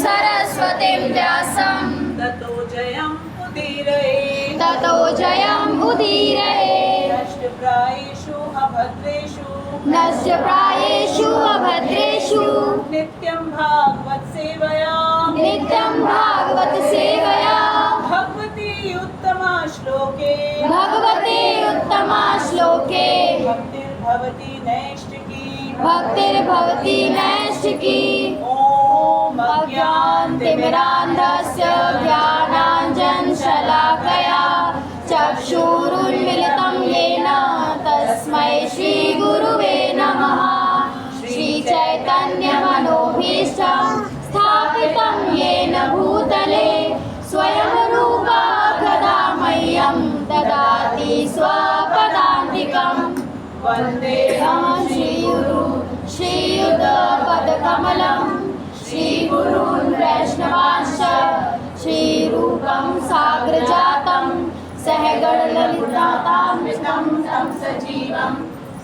सरस्वतीं व्यासं ततो जयम् उदीरये नष्टप्रायेषु अभद्रेषु नित्यं भागवत सेवया भगवती उत्तमा श्लोके भक्तिर्भवति नैष्ठिकी ॐ अज्ञानतिमिरान्धस्य ज्ञानाञ्जनशलाकया चक्षुरुन्मिलितं येन तस्मै श्रीगुरुवे नमः। श्रीचैतन्यमनोभीष्टं स्थापितं येन भूतले स्वयं रूपा कदा मह्यं ददाति स्वपदान्तिकम् वन्देऽहं श्रीगुरु श्रीयुतपदकमलं श्रीगुरून् वैष्णवांश्च श्रीरूपं साग्रजातं सहगणललितामृतं तं सजीवं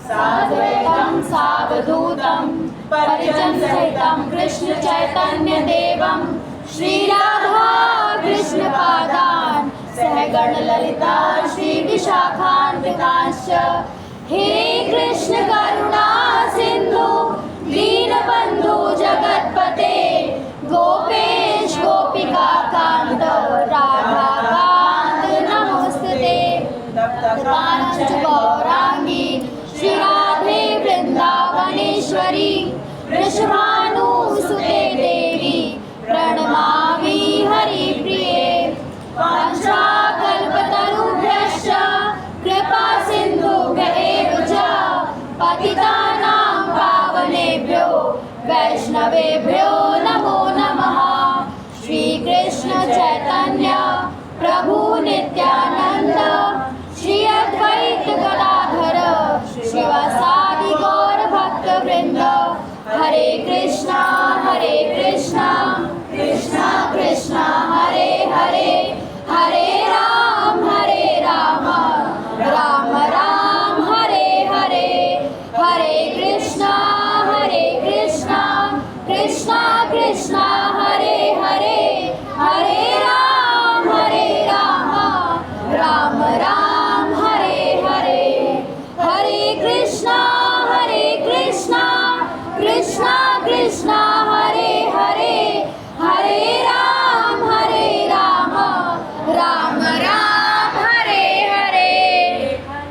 साद्वैतं सावधूतं परिजनसहितं कृष्णचैतन्यदेवं श्रीराधा कृष्णपादान् सहगणललिता श्रीविशाखान्वितांश्च। हे कृष्ण करुणा सिंधु दीनबंधु जगतपते गोपेश गोपिका कांत राधा कांत नमोस्तुते। तप्तकांचन गौरांगी श्री राधे वृंदावनेश्वरी वृषभानुसुते देवी प्रणमामि हरिप्रिये। वाञ्छाकल्पतरुभ्यश्च कृपा सिन्धुभ्येव च पतितानां पावनेभ्यो वैष्णवेभ्यो नमो नमः। श्रीकृष्ण चैतन्य प्रभु नित्यानंद श्री अद्वैत गदाधर शिवासादि गौर भक्त वृंद। हरे कृष्णा कृष्णा कृष्णा हरे हरे हरे राम राम राम हरे हरे। हरे कृष्णा कृष्णा कृष्णा हरे हरे हरे राम राम राम हरे हरे। हरे कृष्णा कृष्णा कृष्णा हरे हरे हरे राम राम राम हरे हरे।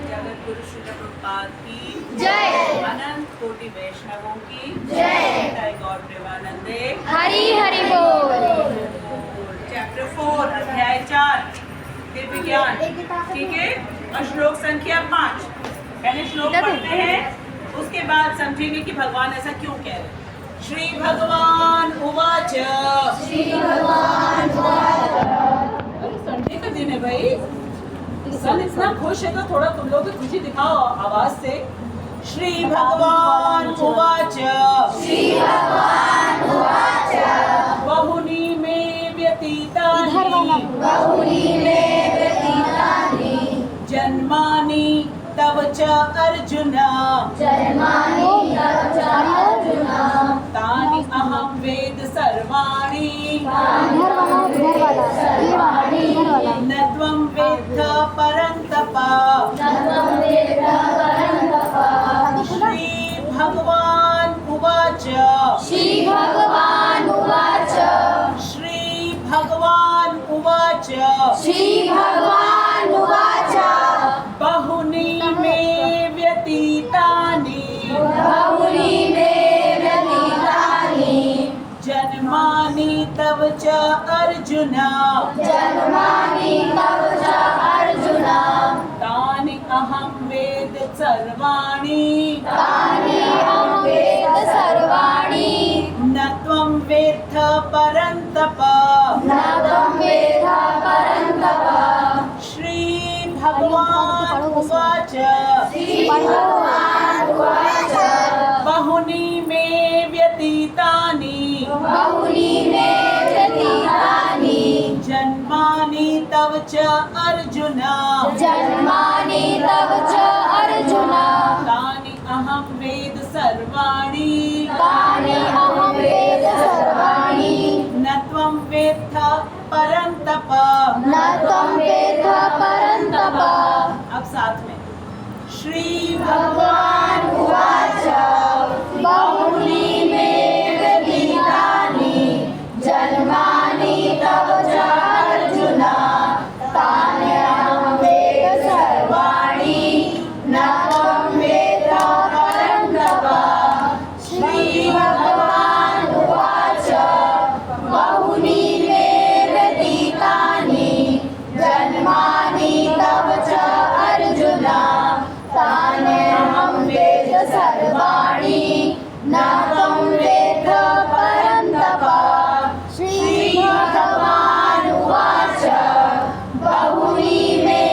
जगत गुरु श्री प्रभुपाद की जय। अनंत कोटि वैष्णवों की जय। जय गौर प्रेमानंदे हरि हरि बोल। चैप्टर 4 अध्याय 4 दिव्य विज्ञान। ठीक है, और श्लोक संख्या 5 पहले श्लोक पढ़ते हैं, उसके बाद समझेंगे कि भगवान ऐसा क्यों कह रहे हैं। श्री भगवान उवाच। संडे का दिन है भाई, सन इतना खुश है तो थोड़ा तुम लोग भी खुशी दिखाओ आवाज से। श्री भगवान उवाच। बहुनी में व्यतीतानि जन्मानि तव च अर्जुन तानि अहं वेद सर्वाणि न त्वं वेत्थ परन्तप। श्री भगवान उवाच। श्री भगवान उवाच। बहुनी मे व्यतीतानि जन्मानि तव च अर्जुन तानि अहं वेद सर्वाणि न त्वं वेत्थ परन्तप। श्री भगवान उवाच। बहुनी मे व्यतीतानि जन्मानि तव च अर्जुन तानि अहं वेद सर्वाणि न वेत्थ परन्तप। न त्वं वेत्थ परन्तप। अब साथ में श्री भगवान् उवाच बहूनि मे व्यतीतानि जन्मानि तव च अर्जुन तान्यहं वेद सर्वाणि न त्वं वेद परन्तप। श्री भगवान् उवाच बहूनि मे व्यतीतानि जन्मानि तव च अर्जुन तान्यहं वेद सर्वाणि न त्वं वेद परन्तप। श्री भगवान् उवाच बहूनि मे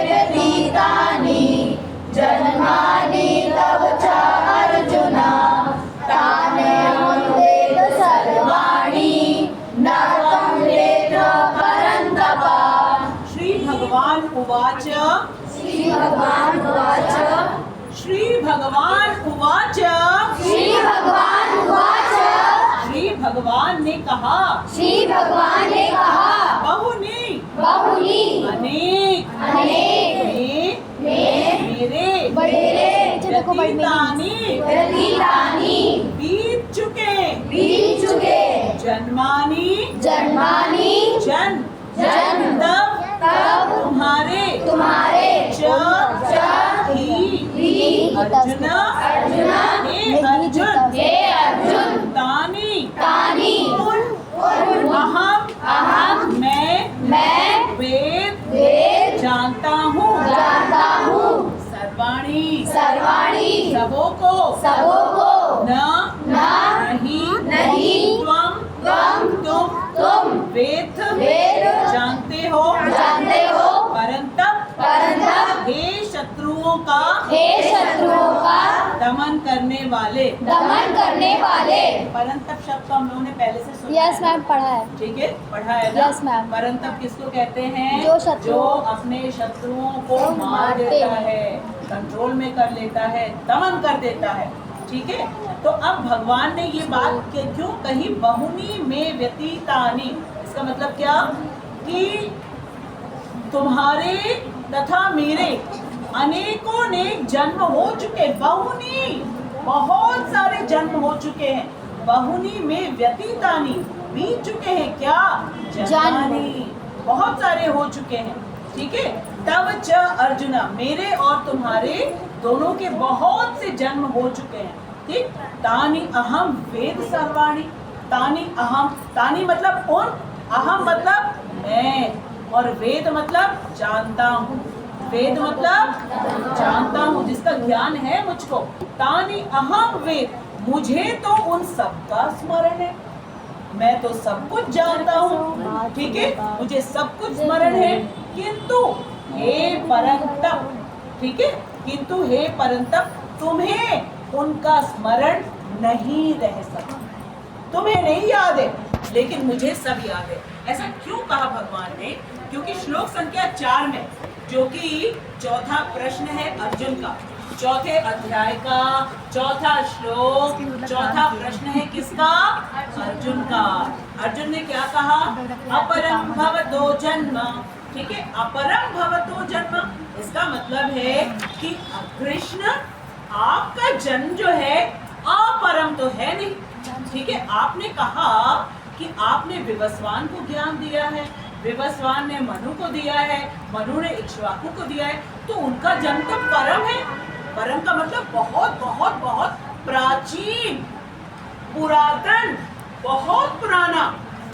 व्यतीतानि जन्मानि तव च अर्जुन तान्यहं वेद सर्वाणि न त्वं वेद परन्तप। श्री भगवान उवाच श्री भगवान् उवाच श्री भगवान उवाच श्री भगवान् उवाच श्री भगवान ने कहा श्री भगवान ने कहा बहुनी बहुनी अनेक अनेक मेरे व्यतीतानि व्यतीतानि बीत चुके जन्मानि जन्मानि जन तब तुम्हारे च ही अर्जुन हे अर्जुन तानि उन अहम मैं वेद जानता हूँ सर्वाणि सबों को नहीं तुम वेद जानते हो परंतप हे शत्रुओं का दमन करने वाले परंतप शब्द तो हम लोगों ने पहले से सुना यस है। मैम पढ़ा है। ठीक है, पढ़ा है ना? Yes, ma'am. परंतप किसको कहते हैं? जो अपने शत्रुओं को मार मारते देता हैं। है, कंट्रोल में कर लेता है, दमन कर देता है। ठीक है, तो अब भगवान ने ये बात क्यों कही? बहुनी में व्यतीतानि, इसका मतलब क्या कि तुम्हारे तथा मेरे अनेकों नेक जन्म हो चुके। बहुनी, बहुत सारे जन्म हो चुके हैं। बहुनी में व्यतीतानि, बीत चुके हैं क्या? जन्मानि, बहुत सारे हो चुके हैं। ठीक है, तब च अर्जुना, मेरे और तुम्हारे दोनों के बहुत से जन्म हो चुके हैं। ठीक, तानि अहम वेद सर्वाणि, तानि अहम, तानि मतलब उन, अहम मतलब मैं, और वेद मतलब जानता हूँ। वेद मतलब जानता हूँ, जिसका ज्ञान है मुझको। तानि अहम वेद, मुझे तो उन सबका स्मरण है, मैं तो सब कुछ जानता हूँ। ठीक है, मुझे सब कुछ स्मरण है, किंतु हे परंतप, ठीक है, किंतु हे परंतप तुम्हें उनका स्मरण नहीं रह सका। तुम्हें नहीं याद है, लेकिन मुझे सब याद है। ऐसा क्यों कहा भगवान ने? क्योंकि श्लोक संख्या 4 में, जो कि चौथा प्रश्न है अर्जुन का, चौथे अध्याय का चौथा श्लोक, चौथा प्रश्न है किसका? अर्जुन का। अर्जुन ने क्या कहा? अपरम भवतो जन्म। ठीक है, अपरम भवतो जन्म, इसका मतलब है कि कृष्ण आपका जन्म जो है अपरम तो है नहीं। ठीक है, आपने कहा कि आपने विवस्वान को ज्ञान दिया है, विवस्वान ने मनु को दिया है, मनु ने इक्ष्वाकु को दिया है, तो उनका जन्म तो परम है। परम का मतलब बहुत बहुत बहुत प्राचीन, पुरातन, बहुत पुराना।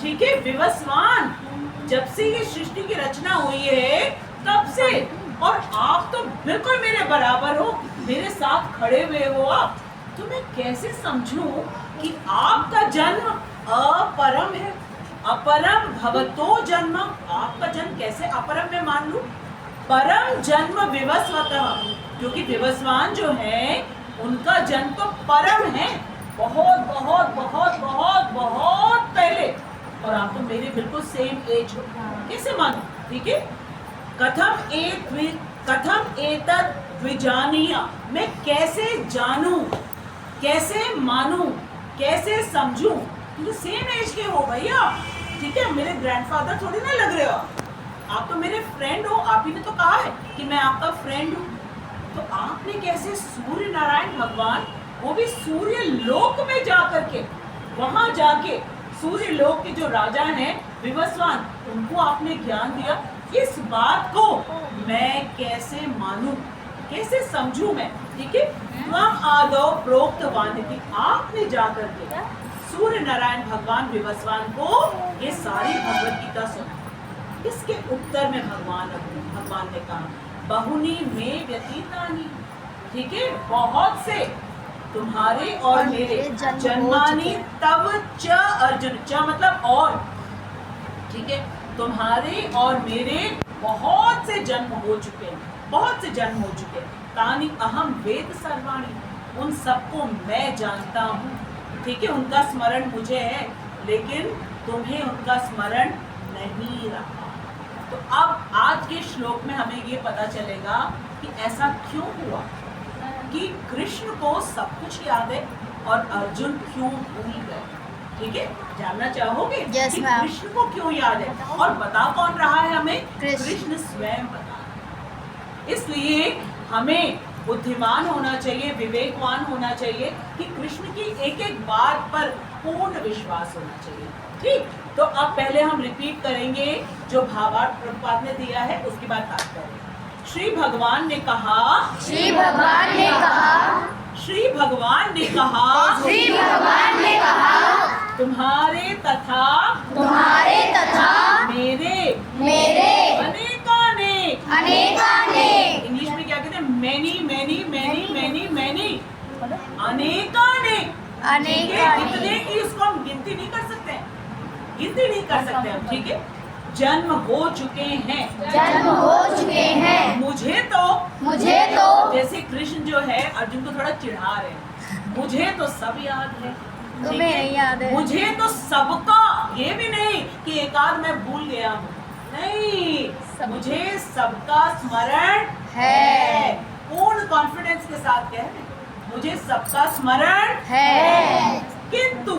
ठीक है, विवस्वान जब से ये सृष्टि की रचना हुई है तब से, और आप तो बिल्कुल मेरे बराबर हो, मेरे साथ खड़े हुए हो आप। तो मैं कैसे समझूं कि आपका जन्म अपरम है? अपरम भवतो जन्म, आपका जन्म कैसे अपरम में मान लूं? परम जन्म विवस्वतः, क्योंकि विवस्वान जो है उनका जन्म तो परम है, बहुत बहुत बहुत बहुत बहुत पहले, और आप तो मेरे बिल्कुल सेम एज हो, कैसे मानो? ठीक है, कथम एतद् द्विजानीया, मैं कैसे जानूं, कैसे मानूं, कैसे समझूं? तो सेम एज के हो भैया, ठीक है, मेरे ग्रैंडफादर थोड़ी ना लग रहे हो आप तो मेरे फ्रेंड हो। आप ही ने तो कहा है कि मैं आपका फ्रेंड हूँ। तो आपने कैसे सूर्य नारायण भगवान, वो भी सूर्य लोक में जाकर के, वहां जाके सूर्य लोक के जो राजा हैं विवस्वान, उनको आपने ज्ञान दिया। इस बात को मैं कैसे मानूं, कैसे समझूं मैं? ठीक है, त्वम आदौ प्रोक्त वानिति, आपने जाकर के सूर्य नारायण भगवान विवस्वान को ये सारी भगवत गीता सुनाई। इसके उत्तर में भगवान ने कहा बहुनी में व्यतीतानि, ठीक है, बहुत से तुम्हारे और मेरे जन्मानी तब च अर्जुन, च मतलब और, ठीक है, तुम्हारे और मेरे बहुत से जन्म हो चुके हैं, बहुत से जन्म हो चुके हैं। तानि अहम वेद सर्वाणि, उन सबको मैं जानता हूँ, ठीक है, उनका स्मरण मुझे है, लेकिन तुम्हें उनका स्मरण नहीं रहा। तो अब आज के श्लोक में हमें ये पता चलेगा कि ऐसा क्यों हुआ कि कृष्ण को सब कुछ याद है और अर्जुन क्यों भूल गए। ठीक है, जानना चाहोगे Yes, कि ma'am. कृष्ण को क्यों याद है? और बता कौन रहा है हमें? कृष्ण स्वयं बता रहा है। इसलिए हमें बुद्धिमान होना चाहिए, विवेकवान होना चाहिए कि कृष्ण की एक एक बात पर पूर्ण विश्वास होना चाहिए। ठीक, तो अब पहले हम रिपीट करेंगे जो भावार्थ प्रभुपाद ने दिया है, उसके बाद बात करेंगे। श्री भगवान ने कहा, श्री भगवान ने कहा, श्री भगवान ने कहा, श्री भगवान ने कहा, तुम्हारे तथा मेरे अनेकानेक, अनेकानेक, इंग्लिश में क्या कहते हैं? Many many many many many, अनेकानेक, ठीक है, इतने की उसको हम गिनती नहीं कर सकते हैं, गिनती नहीं कर सकते हम। ठीक है, जन्म हो चुके हैं, मुझे तो जैसे कृष्ण जो है अर्जुन को थोड़ा चिढ़ा रहे हैं, मुझे तो सब याद है, तुम्हें नहीं याद है, मुझे तो सबका, ये भी नहीं कि एक आध मैं भूल गया हूँ, नहीं, मुझे सबका स्मरण है। पूर्ण कॉन्फिडेंस के साथ कह रहे हैं, मुझे सबका स्मरण है। किंतु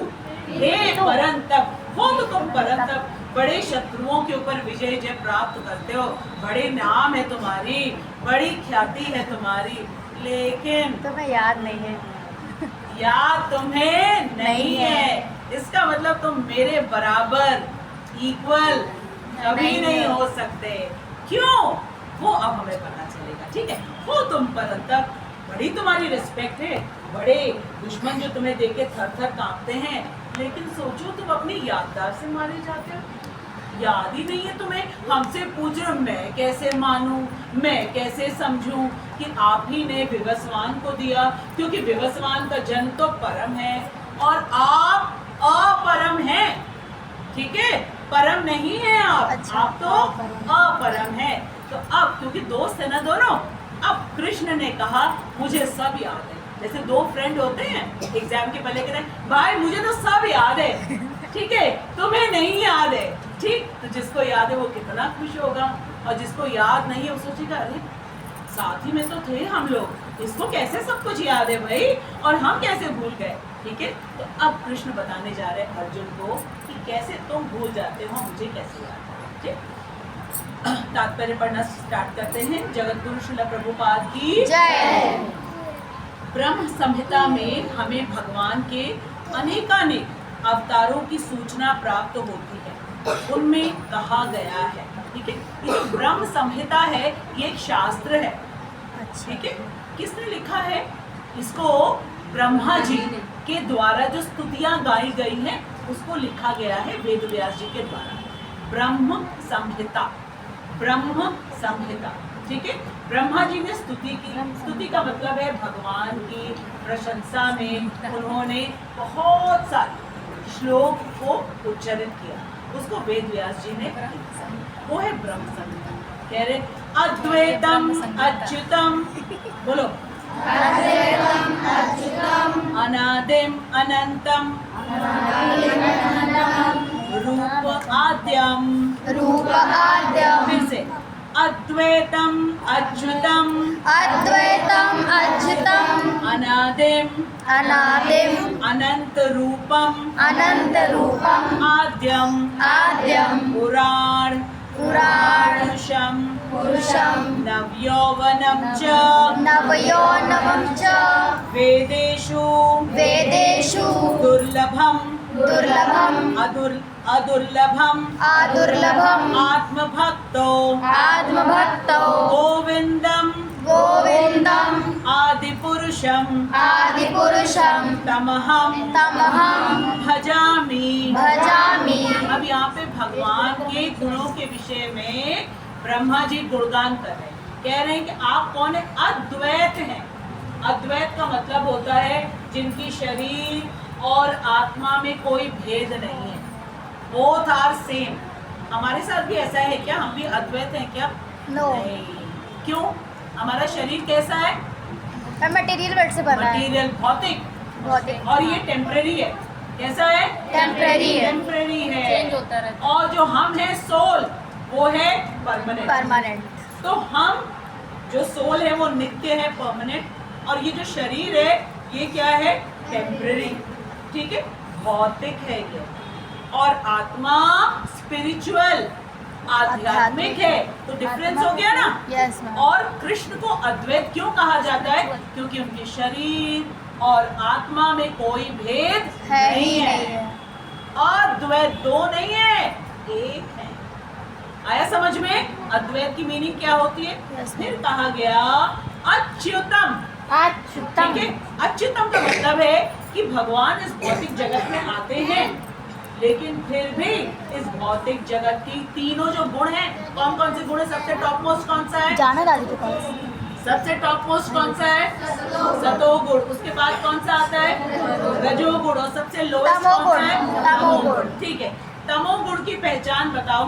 हे परंतप, हो तो तुम परंतप, बड़े शत्रुओं के ऊपर विजय जय प्राप्त करते हो, बड़े नाम है तुम्हारी, बड़ी ख्याति है तुम्हारी, लेकिन तुम्हें याद नहीं है, याद तुम्हें नहीं है। इसका मतलब तुम मेरे बराबर इक्वल कभी नहीं हो सकते। क्यों? वो अब हमें पता चलेगा। ठीक है, वो तुम परंतप, बड़ी तुम्हारी रिस्पेक्ट है, बड़े दुश्मन जो तुम्हें देख के थर थर कांपते हैं, लेकिन सोचो तुम अपनी याददाश्त से मारे जाते हो, याद ही नहीं है तुम्हें। हमसे पूछ रहे हो, मैं कैसे मानूं, मैं कैसे समझूं कि आप ही ने विवस्वान को दिया, क्योंकि विवस्वान का जन्म तो परम है और आप अपरम हैं। ठीक है, परम नहीं है आप, अच्छा, आप तो अपरम है। तो अब क्योंकि दोस्त है ना दोनों, अब कृष्ण ने कहा मुझे सब याद है। जैसे दो फ्रेंड होते हैं, एग्जाम के पहले कहते हैं भाई मुझे तो सब याद है, ठीक है, तुम्हें नहीं याद है। ठीक, तो जिसको याद है वो कितना खुश होगा, और जिसको याद नहीं है वो सोचेगा अरे साथ ही में तो थे हम लोग, इसको कैसे सब कुछ याद है भाई, और हम कैसे भूल गए। ठीक है, तो अब कृष्ण बताने जा रहे हैं अर्जुन को कि कैसे तुम भूल जाते हो, मुझे कैसे याद है। ठीक, तात्पर्य पढ़ना स्टार्ट करते हैं। जगत गुरु श्रील प्रभुपाद की जय। ब्रह्म संहिता में हमें भगवान के अनेकानेक अवतारों की सूचना प्राप्त होती है, उनमें कहा गया है। ठीक है, ये जो ब्रह्म संहिता है ये एक शास्त्र है। ठीक है, किसने लिखा है इसको? ब्रह्मा जी के द्वारा जो स्तुतियां गाई गई हैं उसको लिखा गया है वेद व्यास जी के द्वारा। ब्रह्म संहिता, ब्रह्म संहिता। ठीक है, ब्रह्मा जी ने स्तुति की, स्तुति का मतलब है भगवान की प्रशंसा में उन्होंने बहुत सारे श्लोक को उच्चारित किया, उसको वेद व्यास जी ने लिखा, वो है ब्रह्म संहिता। कह रहे अद्वैतम अच्युतम, बोलो अनादिम अनंतम रूप आद्यम, फिर से अद्वैतम अच्युतम, अद्वैतम अच्युतम, अनादिम अनादिम अनंत रूपम अनंत रूपम आद्यम आद्यम पुराण पुराण पुरुषम पुरुषम नवयौवनम च नवयौवनम च वेदेषु वेदेषु दुर्लभम दुर्लभम अदुर्लभम आदुर्लभम आत्मभक्तो आत्मभक्तो गोविंदम गोविंदम आदिपुरुषम आदिपुरुषम तमहम तमहम भजामि भजामि। अब यहाँ पे भगवान के गुणों के विषय में ब्रह्मा जी गुणगान कर रहे हैं। कह रहे हैं कि आप कौन है? अद्वैत हैं। अद्वैत का मतलब होता है जिनकी शरीर और आत्मा में कोई भेद नहीं है, बोथ आर सेम। हमारे साथ भी ऐसा है क्या? हम भी अद्वैत हैं क्या? नो। नहीं। क्यों? हमारा शरीर कैसा है? मटेरियल वर्ड से बना है, मटीरियल, भौतिक, भौतिक, और ये टेम्परेरी है। कैसा है? टेम्परेरी है, टेम्परेरी है। चेंज होता रहता और जो हम है सोल, वो है परमानेंट। परमानेंट। तो हम जो सोल है वो नित्य है, परमानेंट, और ये जो शरीर है ये क्या है? टेम्परेरी। ठीक है, भौतिक है ये। और आत्मा स्पिरिचुअल, आध्यात्मिक है। तो डिफरेंस हो गया ना? Yes ma'am. और कृष्ण को अद्वैत क्यों कहा जाता है? क्योंकि उनके शरीर और आत्मा में कोई भेद है नहीं ही है। नहीं है। अद्वैत दो नहीं है, एक है। आया समझ में? अद्वैत की मीनिंग क्या होती है? Yes, फिर कहा गया अच्युतम। अच्युतम। ठीक है, अच्युतम का मतलब है कि भगवान इस भौतिक जगत में आते हैं, लेकिन फिर भी इस भौतिक जगत की तीनों जो गुण हैं, कौन कौन से गुण है? सबसे टॉप मोस्ट कौन सा है? जाना दादी के पास। सबसे टॉप मोस्ट कौन सा है? सतोगुण। उसके बाद कौन सा आता है? रजोगुण। और सबसे लोएस्ट कौन सा है? तमोगुण। ठीक है, तमोगुण की पहचान बताओ।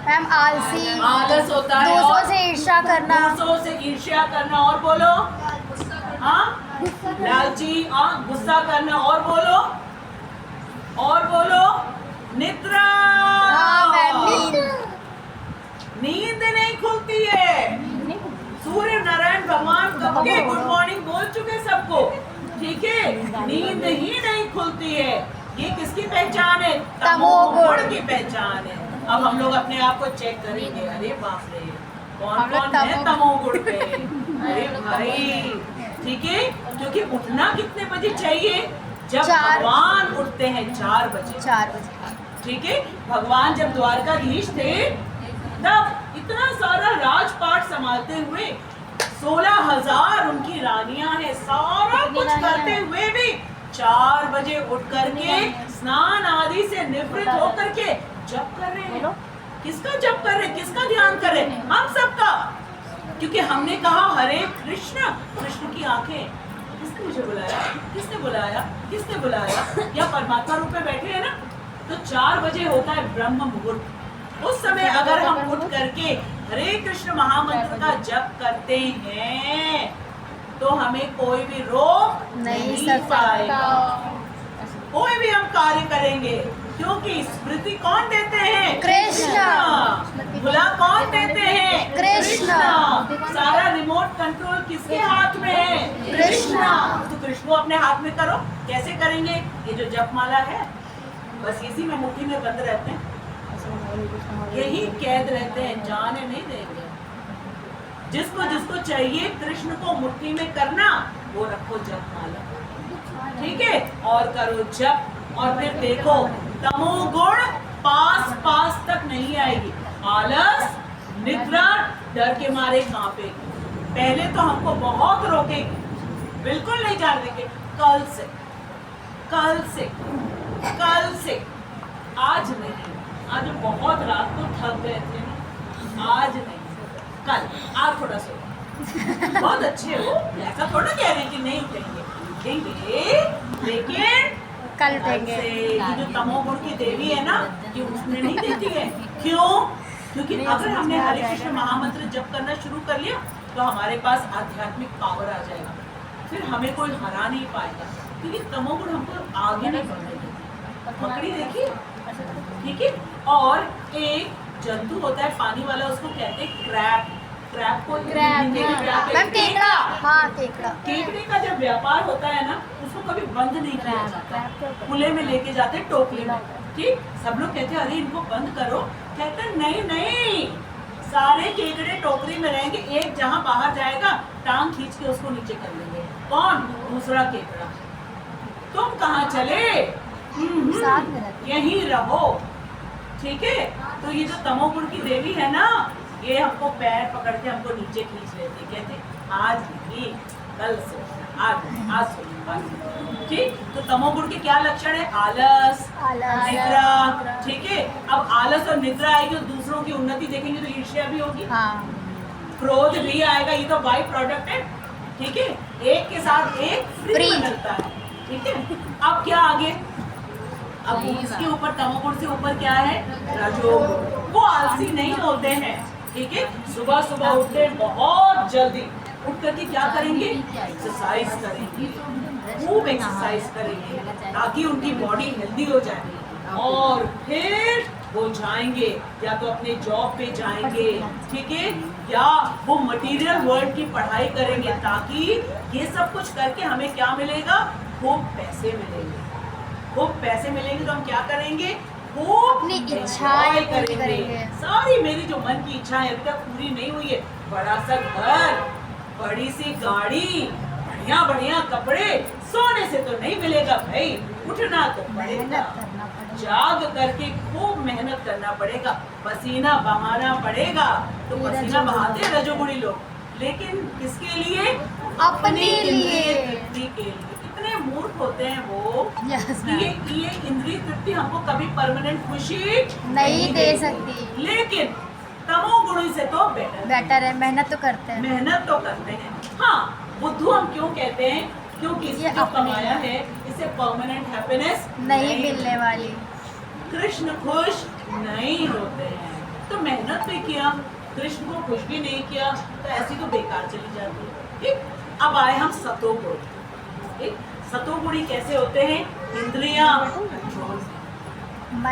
मैम आलसी, आलस होता है, दूसरों और से ईर्ष्या करना, दूसरों से ईर्ष्या करना, और बोलो हाँ, लालची, हाँ, गुस्सा करना, और बोलो, और बोलो, निद्रा। हाँ मैम, नींद नहीं खुलती है। सूर्य नारायण भगवान कब के गुड मॉर्निंग बोल चुके सबको। ठीक है, नींद ही नहीं खुलती है। ये किसकी पहचान है? तमोगुण की पहचान है। अब हम लोग अपने आप को चेक करेंगे। अरे बाप रे, कौन कौन है तमोगुण पे? अरे भाई, ठीक है, क्योंकि उठना कितने बजे चाहिए? जब 4 भगवान उठते हैं 4 बजे। 4 बजे। ठीक है, भगवान जब द्वारकाधीश थे तब इतना सारा राजपाट संभालते हुए 16,000 उनकी रानियां हैं, सारा कुछ करते हुए भी 4 बजे उठ करके स्नान आदि से निवृत्त होकर के जप कर रहे हैं। किसका जप कर रहे हैं? किसका ध्यान कर रहे हैं? हम सबका। क्योंकि हमने कहा हरे कृष्ण, कृष्ण की आंखें। किसने मुझे बुलाया? किसने बुलाया? किसने बुलाया? या परमात्मा रूप में बैठे हैं ना। तो 4 बजे होता है ब्रह्म मुहूर्त। उस समय अगर हम उठ करके हरे कृष्ण महामंत्र का जप करते हैं तो हमें कोई भी रोक नहीं पाएगा। कोई भी हम कार्य करेंगे, क्योंकि स्मृति कौन देते हैं? कृष्ण। भुला कौन देते हैं? कृष्ण। सारा रिमोट कंट्रोल किसके हाथ में है? कृष्ण। तो कृष्ण को अपने हाथ में करो। कैसे करेंगे? ये जो जपमाला है बस इसी में मुट्ठी में बंद रहते हैं, यही कैद रहते हैं, जाने नहीं देंगे। जिसको जिसको चाहिए कृष्ण को मुट्ठी में करना, वो रखो जपमाला। ठीक है, और करो जप। और फिर देखो तमोगुण पास तक नहीं आएगी। आलस, निद्रा डर के मारे कांपेगी। पहले तो हमको बहुत रोकेगी, बिल्कुल नहीं जाने देंगे। कल से आज नहीं। आज बहुत रात को थक गए थे, आज नहीं, कल आप थोड़ा सो। बहुत अच्छे हो, ऐसा थोड़ा कह रहे हैं कि नहीं उठेंगे, लेकिन कल उठेंगे। ये जो तमोगुण की देवी है ना, ये उसमें नहीं देती है। क्यों? क्योंकि अगर हमने हरे कृष्ण महामंत्र जप करना शुरू कर लिया तो हमारे पास आध्यात्मिक पावर आ जाएगा, फिर हमें कोई हरा नहीं पाएगा। क्योंकि तमोगुण हमको आगे नहीं बढ़ने देती। मकड़ी देखिए, ठीक है। और एक जंतु होता है पानी वाला, उसको कहते हैं क्रैब। क्रैप को क्रैप, हिंदी में क्या कहते मैम हैं? केकड़ा, हाँ केकड़ा। केकड़े का जब व्यापार होता है ना, उसको कभी बंद नहीं किया जाता, खुले में लेके जाते टोकरी में, ठीक। सब लोग कहते हैं अरे इनको बंद करो, कहते हैं नहीं नहीं, सारे केकड़े टोकरी में रहेंगे, एक जहां बाहर जाएगा टांग खींच के उसको नीचे कर लेंगे। कौन? दूसरा केकड़ा। तुम कहाँ चले? साथ में रहते। यहीं रहो, ठीक है। तो ये जो तमोगुण की देवी है ना, ये हमको पैर पकड़ के हमको नीचे खींच लेती, कहते आज नहीं कल से, आज से, ठीक। तो तमोगुण के क्या लक्षण है? आलस, निद्रा, ठीक है। अब आलस और निद्रा आएगी तो दूसरों की उन्नति देखेंगे तो ईर्ष्या भी होगी, हाँ। क्रोध भी आएगा, ये तो बाई प्रोडक्ट है, ठीक है। एक के साथ एक फ्री में मिलता है, ठीक है। अब क्या आगे? अब इसके ऊपर तमोगुण से ऊपर क्या है? रजोगुण। वो आलसी नहीं होते हैं, ठीक है। सुबह सुबह उठते हैं बहुत जल्दी, उठ करके क्या करेंगे? एक्सरसाइज करेंगे, खूब एक्सरसाइज करेंगे ताकि उनकी बॉडी हेल्दी हो जाए, और फिर वो जाएंगे या तो अपने जॉब पे जाएंगे, ठीक है, या वो मटेरियल वर्ल्ड की पढ़ाई करेंगे, ताकि ये सब कुछ करके हमें क्या मिलेगा? खूब पैसे मिलेंगे। खूब पैसे मिलेंगे तो हम क्या करेंगे? खूब अपनी इच्छाएं पूरी करेंगे। सारी मेरी जो मन की इच्छा है अभी तक पूरी नहीं हुई है, बड़ा सा घर, बड़ी सी गाड़ी, बढ़िया बढ़िया कपड़े, सोने से तो नहीं मिलेगा भाई, उठना तो पड़ेगा, जाग करके खूब मेहनत करना पड़ेगा, पसीना बहाना पड़ेगा। तो पसीना बहाते हैं रजोगुणी लोग, लेकिन किसके लिए? अपने लिए। तृप्ति के लिए। इतने मूर्ख होते हैं वो Yes, कि ये इंद्रिय तृप्ति हमको कभी परमानेंट खुशी नहीं दे सकती, लेकिन तमोगुणी से तो बेटर है, मेहनत तो करते हैं। मेहनत तो करते हैं। हाँ, बुद्धू हम क्यों कहते हैं? क्योंकि इसने ये जो अपने कमाया है इसे परमानेंट हैप्पीनेस नहीं मिलने वाली। कृष्ण खुश नहीं होते हैं, तो मेहनत भी किया, कृष्ण को खुश भी नहीं किया, तो ऐसी तो बेकार चली जाती है, ठीक। अब आए हम सतोगुण, ठीक। सतोगुणी कैसे होते हैं? इंद्रियां कंट्रोल, मन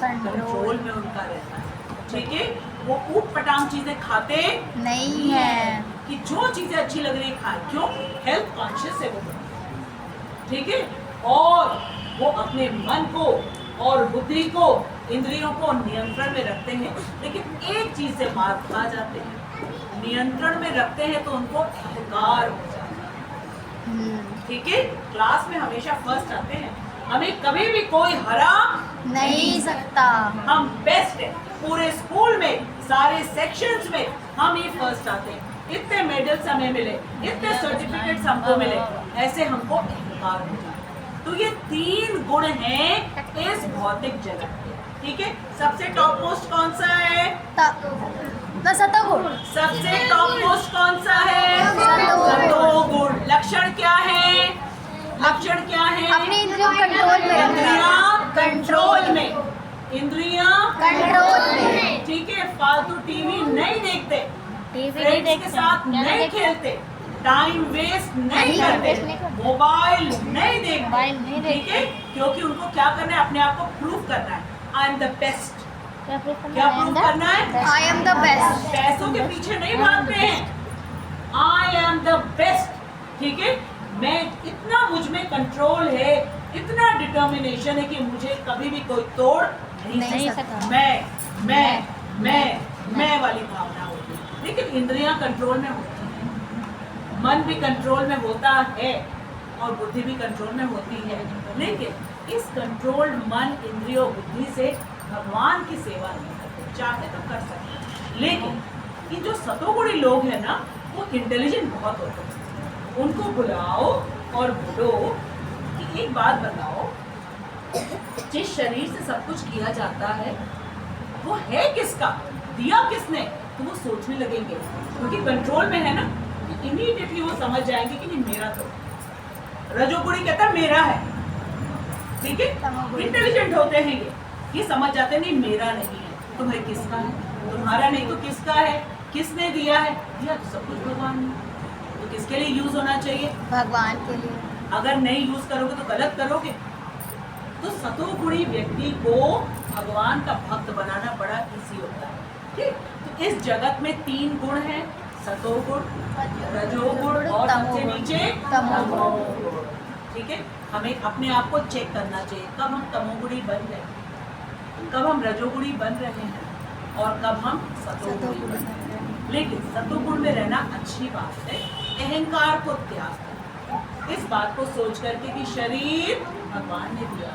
कंट्रोल में उनका रहता है, ठीक है। वो ऊट पटांग चीजें खाते नहीं है, कि जो चीजें अच्छी लग रही है खाए, क्यों? हेल्थ कॉन्शियस है वो, ठीक है। और वो अपने मन को और बुद्धि को, इंद्रियों को नियंत्रण में रखते हैं, लेकिन एक चीज से मार खा जाते हैं, नियंत्रण में रखते हैं तो उनको अहंकार हो जाता है, ठीक है। क्लास में हमेशा फर्स्ट आते हैं, हमें कभी भी कोई हरा नहीं सकता। हम बेस्ट है पूरे स्कूल में, सारे सेक्शंस में हम ही फर्स्ट आते हैं, इतने मेडल्स हमें मिले, इतने सर्टिफिकेट्स हमको मिले, ऐसे हमको अहंकार हो जाता है। तो ये 3 गुण हैं इस भौतिक जगत के, ठीक है। सबसे टॉप मोस्ट कौन सा है? सतोगुण। सबसे टॉप मोस्ट कौन सा है? सतोगुण। लक्षण क्या है? लक्षण क्या है? अपनी इंद्रियों कंट्रोल में रखना। इंद्रियां कंट्रोल में, इंद्रियां कंट्रोल में, ठीक है। फालतू टीवी नहीं देखते, टीवी नहीं फ्रेंड्स के देखते, साथ नहीं खेलते, टाइम वेस्ट नहीं करते, मोबाइल नहीं देखते, ठीक है। क्योंकि उनको क्या करना है? अपने आप को प्रूव करना है, आई एम द बेस्ट। क्या प्रूव करना है? I am the best. पैसों के पीछे नहीं भागते हैं, आई एम द बेस्ट, ठीक है। मैं इतना, मुझ में कंट्रोल है, इतना डिटर्मिनेशन है कि मुझे कभी भी कोई तोड़ नहीं सकता। मैं वाली भावना होती है, लेकिन इंद्रियां कंट्रोल में होती हैं, मन भी कंट्रोल में होता है और बुद्धि भी कंट्रोल में होती है, लेकिन इस कंट्रोल्ड मन, इंद्रियों, बुद्धि से भगवान की सेवा नहीं करते, चाहे तो कर सकते। लेकिन ये जो सतोगुणी लोग हैं ना, वो इंटेलिजेंट बहुत होते हैं, उनको बुलाओ और बोलो कि एक बात बताओ, जिस शरीर से सब कुछ किया जाता है वो है किसका, दिया किसने? तो वो सोचने लगेंगे, क्योंकि कंट्रोल में है ना, तो इमीडिएटली वो समझ जाएंगे कि नहीं मेरा तो। रजोगुणी कहता मेरा है, ठीक है। इंटेलिजेंट होते हैं ये समझ जाते हैं नहीं मेरा नहीं है, तो भाई किसका है? तुम्हारा नहीं तो किसका है? किसने दिया है? दिया तो सब कुछ भगवान ने, तो किसके लिए यूज होना चाहिए? भगवान के लिए। अगर नहीं यूज करोगे तो गलत करोगे। तो सतोगुणी व्यक्ति को भगवान का भक्त बनाना बड़ा इजी होता है, ठीक। तो इस जगत में 3 गुण हैं, सतोगुण, रजोगुण और सबसे नीचे तमोगुण। ठीक है, हमें अपने आप को चेक करना चाहिए, कब हम तमोगुणी बन रहे हैं, कब हम रजोगुणी बन रहे हैं और कब हम सतोगुणी बन रहे हैं। लेकिन सतोगुण में रहना अच्छी बात है, अहंकार को त्याग कर, इस बात को सोच करके कि शरीर भगवान ने दिया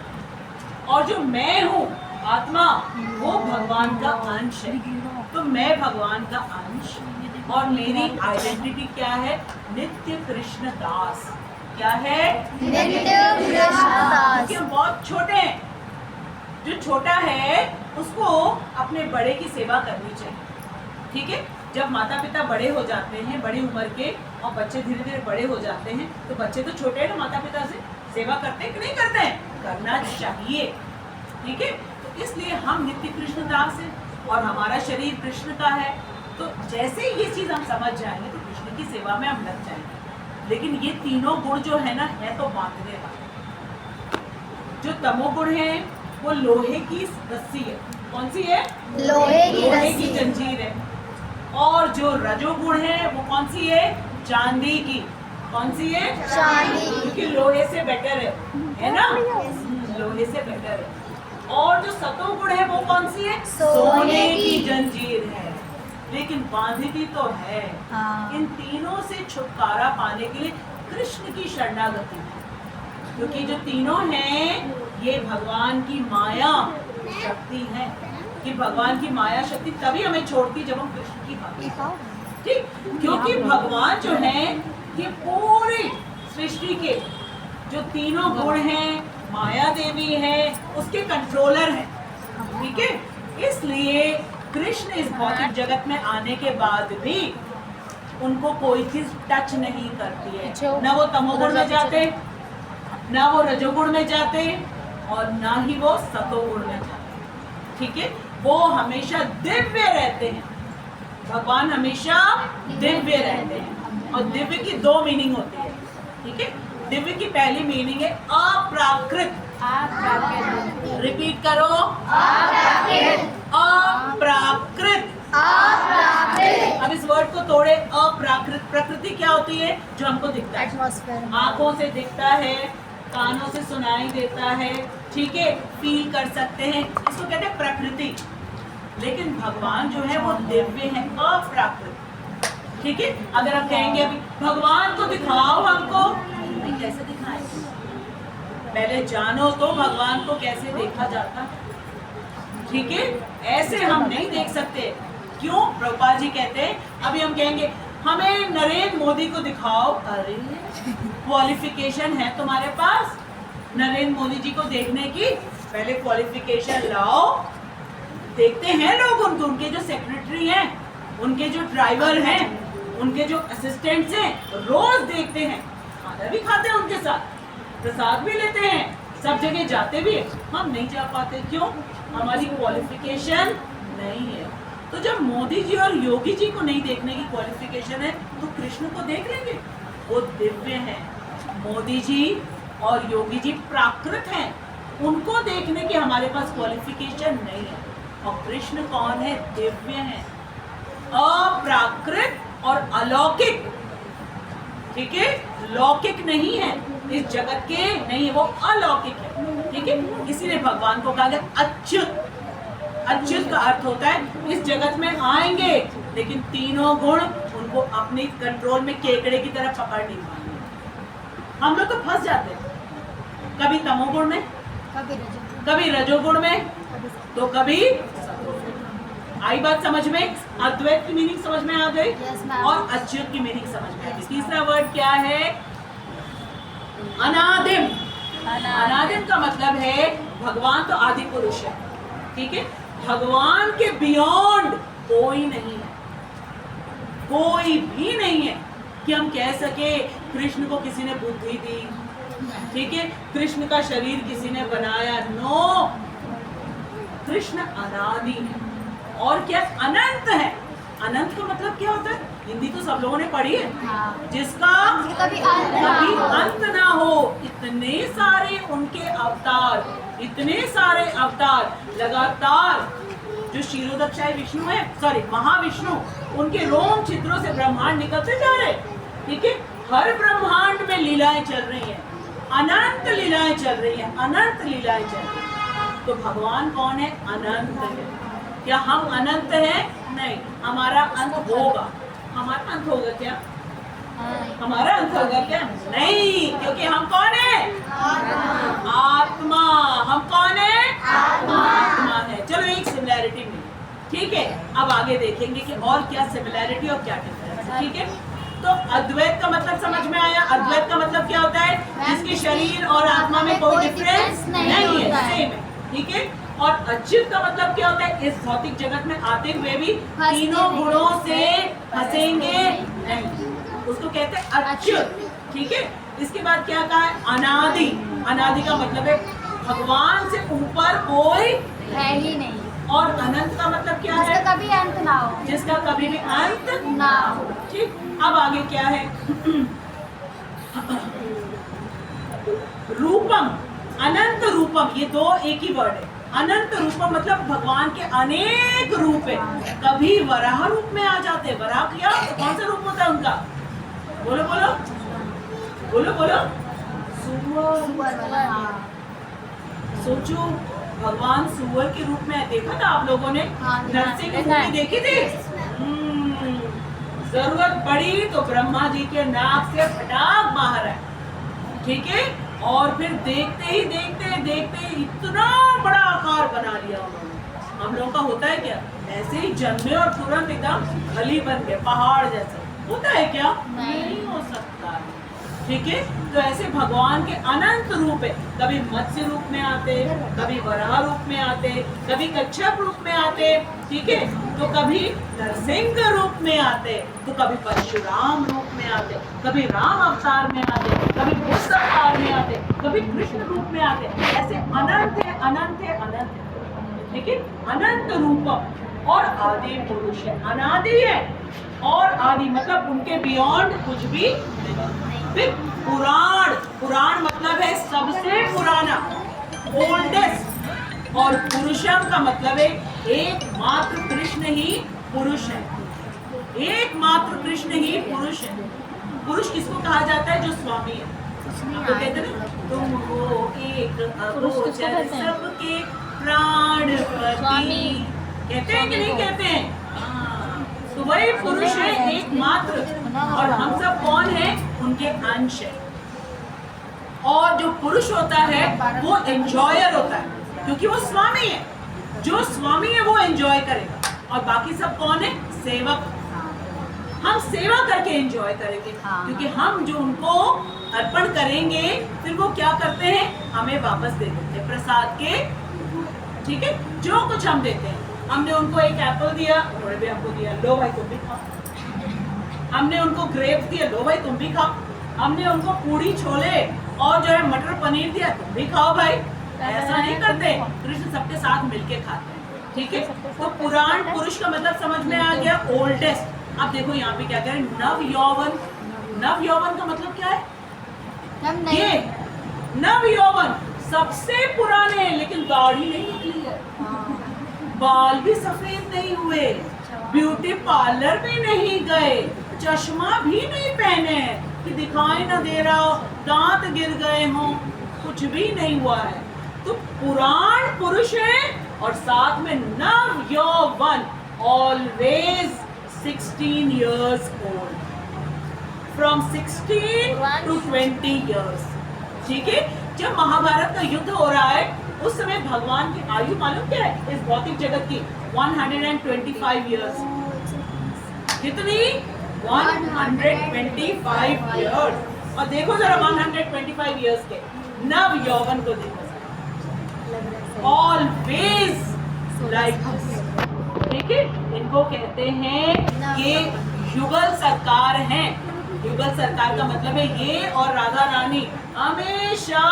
और जो मैं हूँ आत्मा वो भगवान का अंश है, तो मैं भगवान का अंश और मेरी आइडेंटिटी क्या है, नित्य कृष्ण दास। क्या है? नित्य कृष्ण दास। क्योंकि हम बहुत छोटे हैं, जो छोटा है उसको अपने बड़े की सेवा करनी चाहिए। ठीक है, जब माता पिता बड़े हो जाते हैं, बड़ी उम्र के, और बच्चे धीरे धीरे बड़े हो जाते हैं, तो बच्चे तो छोटे हैं ना, माता पिता से सेवा करते हैं कि नहीं करते हैं? करना चाहिए। ठीक है, तो इसलिए हम नित्य कृष्ण दास हैं और हमारा शरीर कृष्ण का है। तो जैसे ही ये चीज हम समझ जाएंगे तो कृष्ण की सेवा में हम लग जाएंगे। लेकिन ये तीनों गुण जो है ना, है तो बांधने वाले। जो तमोगुण है वो लोहे की रस्सी है। कौन सी है? लोहे की की रस्सी। जंजीर है। और जो रजोगुण है वो कौन सी है? चांदी की। कौन सी है? चांदी। क्योंकि लोहे से बेटर है ना? लोहे से बेटर है। और जो सतोगुण है वो कौन सी है? सोने की की। जंजीर है, लेकिन बांधती तो है। हाँ। इन तीनों से छुटकारा पाने के लिए कृष्ण की शरणागति है, क्योंकि जो तीनों हैं ये भगवान की माया शक्ति है। कि भगवान की माया शक्ति तभी हमें छोड़ती जब हम कृष्ण की भक्ति करते। ठीक, क्योंकि भगवान जो है ये पूरी सृष्टि के जो तीनों गुण हैं, माया देवी है, उसके कंट्रोलर हैं। ठीक है, इसलिए कृष्ण इस भौतिक जगत में आने के बाद भी उनको कोई चीज टच नहीं करती है। ना वो तमोगुण में जाते, ना वो रजोगुण में जाते और ना ही वो सतोगुण में जाते। ठीक है, वो हमेशा दिव्य रहते हैं। भगवान हमेशा दिव्य रहते हैं और दिव्य की 2 मीनिंग होती है। ठीक है, दिव्य की पहली मीनिंग है अप्राकृत। रिपीट करो, अप्राकृत। अब इस वर्ड को तोड़े, अप्राकृत। प्रकृति क्या होती है? जो हमको दिखता है, एटमॉस्फेयर। आंखों से दिखता है, कानों से सुनाई देता है, ठीक है, फील कर सकते हैं, इसको कहते हैं प्रकृति। लेकिन भगवान जो है वो दिव्य है, अप्राकृत। ठीक है, अगर हम कहेंगे अभी भगवान को दिखाओ हमको, नहीं, कैसे दिखाएं? पहले जानो तो भगवान को कैसे देखा जाता। ठीक है, ऐसे हम नहीं देख सकते। क्यों? प्रभुपाद जी कहते हैं, अभी हम कहेंगे हमें नरेंद्र मोदी को दिखाओ, अरे क्वालिफिकेशन है तुम्हारे पास नरेंद्र मोदी जी को देखने की? पहले क्वालिफिकेशन लाओ। देखते हैं लोग उनको, उनके जो सेक्रेटरी हैं, उनके जो ड्राइवर हैं, उनके जो असिस्टेंट्स हैं, रोज देखते हैं, खाना भी खाते हैं उनके साथ, प्रसाद भी लेते हैं, सब जगह जाते भी हैं। हम नहीं जा पाते, क्यों? हमारी क्वालिफिकेशन नहीं है। तो जब मोदी जी और योगी जी को नहीं देखने की क्वालिफिकेशन है तो कृष्ण को देख लेंगे? वो दिव्य हैं। मोदी जी और योगी जी प्राकृत हैं, उनको देखने की हमारे पास क्वालिफिकेशन नहीं है। और कृष्ण कौन है? दिव्य हैं, अप्राकृत और अलौकिक। ठीक है, लौकिक नहीं है, इस जगत के नहीं है, वो अलौकिक है। ठीक है, इसीलिए भगवान को कहा गया अच्युत। अच्युत का अर्थ होता है इस जगत में आएंगे लेकिन तीनों गुण उनको अपनी कंट्रोल में केकड़े की तरह पकड़ नहीं पाएंगे। हम लोग तो फंस जाते हैं, कभी तमोगुण में, कभी रजोगुण में, तो कभी आई बात समझ में? अद्वैत की मीनिंग समझ में आ गई? Yes, ma'am. और अच्युत की मीनिंग समझ में आ गई। तीसरा वर्ड क्या है? अनादिम। अनादिम का मतलब है भगवान तो आदि पुरुष है। ठीक है, भगवान के बियॉन्ड कोई नहीं है, कोई भी नहीं है कि हम कह सके कृष्ण को किसी ने बुद्धि दी। ठीक है, कृष्ण का शरीर किसी ने बनाया, नो। कृष्ण अनादि है और क्या? अनंत है। अनंत का मतलब क्या होता है? हिंदी तो सब लोगों ने पढ़ी है। हाँ। जिसका कभी अंत ना हो। इतने सारे उनके अवतार, इतने सारे अवतार लगातार जो क्षीरोदक्षाई विष्णु है, सॉरी महाविष्णु, उनके रोम छिद्रों से ब्रह्मांड निकलते जा रहे, ठीक है। हर ब्रह्मांड में लीलाएं चल रही हैं, अनंत लीलाएं चल रही हैं, अनंत लीलाएं चल रही हैं। तो भगवान कौन है? अनंत है। क्या हम अनंत हैं? नहीं, हमारा अंत होगा। हमारा अंत होगा क्या? हमारा अंत होगा क्या? नहीं, क्योंकि हम कौन है? आत्मा। हम कौन है? आत्मा है। चलो एक सिमिलैरिटी मिली, ठीक है। अब आगे देखेंगे कि और क्या सिमिलैरिटी और क्या डिफरेंस है, ठीक है। तो अद्वैत का मतलब समझ में आया। अद्वैत का मतलब क्या होता है? जिसके शरीर और आत्मा में कोई डिफरेंस नहीं है, सेम है, ठीक है। और अच्युत का मतलब क्या होता है? इस भौतिक जगत में आते हुए भी तीनों गुणों से हंसेंगे नहीं, उसको कहते हैं अच्युत, ठीक है। इसके बाद क्या कहा है? अनादि। अनादि का मतलब है भगवान से ऊपर कोई है ही नहीं। और अनंत का मतलब क्या है? जिसका कभी अंत ना हो। जिसका कभी भी अंत ना हो। ठीक। अब आगे क्या है? रूपम, अनंत रूपम, ये दो एक ही वर्ड है। अनंत रूपम मतलब भगवान के अनेक रूप है। कभी वराह रूप में आ जाते। वराह क्या? तो कौन सा रूप होता है उनका? बोलो बोलो बोलो बोलो। सोचो, भगवान सुअर के रूप में देखा था आप लोगों ने? नरसिंह मूवी देखी थी? जरूरत पड़ी तो ब्रह्मा जी के नाक से फटाक बाहर है, ठीक है। और फिर देखते ही देखते इतना बड़ा आकार बना लिया उन्होंने। हम लोगों का होता है क्या? ऐसे ही जन्मे और तुरंत एकदम गली बन गए, पहाड़ जैसे। होता है क्या? नहीं हो सकता, ठीक है। तो ऐसे भगवान के अनंत रूप है। कभी मत्स्य रूप में आते, कभी वराह रूप में आते, कभी कच्छप रूप में आते, ठीक है। तो कभी नरसिंह रूप में आते, तो कभी परशुराम रूप में आते, कभी राम अवतार में आते, कभी बुद्ध अवतार में आते, कभी कृष्ण रूप में आते। ऐसे अनंत है, अनंत है, अनंत है, ठीक है। अनंत रूप और आदि पुरुष है। अनादि है और आदि मतलब उनके बियॉन्ड कुछ भी नहीं। फिर पुराण, पुराण मतलब है सबसे पुराना, ओल्डेस्ट। और पुरुषम का मतलब है एकमात्र कृष्ण ही पुरुष है। एकमात्र कृष्ण ही पुरुष है। पुरुष किसको कहा जाता है? जो स्वामी है। तो कहते हैं ना, तुम हो एक अगोचर सबके प्राणपति। कहते हैं कि नहीं कहते हैं? तो वही पुरुष है एकमात्र। और हम सब कौन है? उनके अंश है। और जो पुरुष होता है वो एंजॉयर होता है, क्योंकि वो स्वामी है। जो स्वामी है वो एंजॉय करेगा, और बाकी सब कौन है? सेवक। हम सेवा करके एंजॉय करेंगे, क्योंकि हम जो उनको अर्पण करेंगे फिर वो क्या करते हैं? हमें वापस दे देते हैं प्रसाद के, ठीक है। जो कुछ हम देते हैं, हमने उनको एक एप्पल दिया, उन्होंने भी हमको दिया, लो भाई तुम भी खाओ। हमने उनको ग्रेप्स दिया, लो भाई तुम भी खाओ। हमने उनको पूड़ी छोले और जो है मटर पनीर दिया, तुम भी खाओ भाई। ऐसा नहीं करते, कृष्ण सबके साथ मिलके खाते हैं, ठीक है। तो पुराण पुरुष का मतलब समझ में आ गया, ओल्डेस्ट। अब देखो यहाँ पे क्या कह रहे हैं? नव यौवन। नव यौवन का मतलब क्या है? ये नव यौवन सबसे पुराने, लेकिन दाढ़ी नहीं निकली है, बाल भी सफेद नहीं हुए, ब्यूटी पार्लर भी नहीं गए, चश्मा भी नहीं पहने कि दिखाई ना दे रहा हो, दांत गिर गए हों, कुछ भी नहीं हुआ है। तो पुराण पुरुष है और साथ में नव यौवन, always 16 years old, from 16 to 20 years, ठीक है। जब महाभारत का युद्ध हो रहा है उस समय भगवान की आयु मालूम क्या है इस भौतिक जगत की? 125 years। कितनी? 125 years। और देखो जरा 125 years के नव यौवन को देखो, ऑलवेज लाइक, ठीक है। इनको कहते हैं ये युगल सरकार हैं। युगल सरकार का मतलब है ये और राधा रानी हमेशा